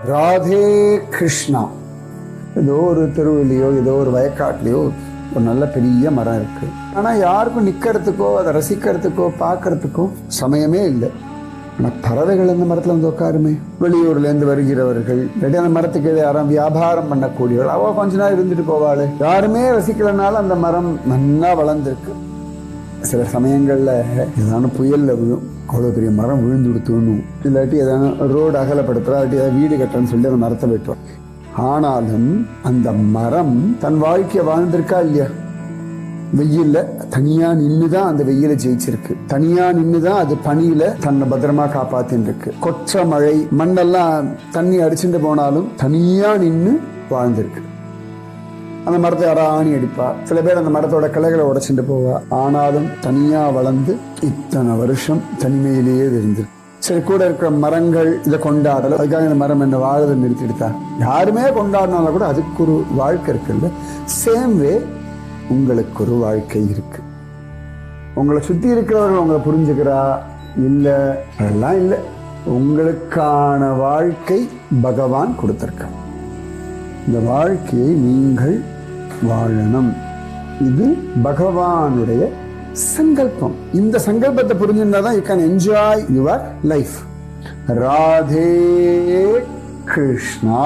ராதே கிருஷ்ணா. ஏதோ ஒரு தெருவிலையோ ஏதோ ஒரு வயக்காட்டிலையோ ஒரு நல்ல பெரிய மரம் இருக்கு. ஆனா யாருக்கும் நிக்கிறதுக்கோ அதை ரசிக்கிறதுக்கோ பார்க்கறதுக்கோ சமயமே இல்லை. ஆனா பறவைகள் அந்த மரத்துல வந்து உட்காருமே. வெளியூர்ல இருந்து வருகிறவர்கள், அந்த மரத்துக்கு யாரும் வியாபாரம் பண்ணக்கூடியவர்கள், அவ கொஞ்ச நாள் இருந்துட்டு போவாள். யாருமே ரசிக்கலனால அந்த மரம் நல்லா வளர்ந்துருக்கு. சில சமயங்கள்ல ஏதான புயல்ல விழும், அவ்வளவு பெரிய மரம் விழுந்து கொடுத்துணும். இல்லாட்டி ஏதாவது ரோடு அகலப்படுத்துறா, இல்லாட்டி ஏதாவது வீடு கட்டுறன்னு சொல்லி அந்த மரத்தை வெட்டுவோம். ஆனாலும் அந்த மரம் தன் வாழ்க்கைய வாழ்ந்திருக்கா இல்லையா? வெயில்ல தனியா நின்னுதான் அந்த வெயில ஜெயிச்சிருக்கு. தனியா நின்னுதான் அது பனியில தன்னை பத்திரமா காப்பாத்தின்னு இருக்கு. கொற்ற மழை மண்ணெல்லாம் தண்ணி அடிச்சுட்டு போனாலும் தனியா நின்னு வாழ்ந்திருக்கு. அந்த மரத்தை யாரா ஆணி அடிப்பா, சில பேர் அந்த மரத்தோட கிளைகளை உடைச்சுட்டு போவா. ஆனாலும் தனியா வளர்ந்து இத்தனை வருஷம் தனிமையிலேயே தெரிஞ்சிருக்கு. சரி, கூட இருக்கிற மரங்கள் இதை கொண்டாடல, அதுக்காக இந்த மரம் என்ன வாழதை நிறுத்திடுதா? யாருமே கொண்டாடினாலும் கூட அதுக்கு ஒரு வாழ்க்கை இருக்குல்ல. சேம் வே உங்களுக்கு ஒரு வாழ்க்கை இருக்கு. உங்களை சுத்தி இருக்கிறவர்கள் உங்களை புரிஞ்சுக்கிறா இல்ல, அதெல்லாம் இல்லை. உங்களுக்கான வாழ்க்கை பகவான் கொடுத்திருக்க. இந்த வாழ்க்கையை நீங்கள் வாழணும். இது பகவானுடைய சங்கல்பம். இந்த சங்கல்பத்தை புரிஞ்சிருந்தாதான் you can enjoy your life. Radhe Krishna.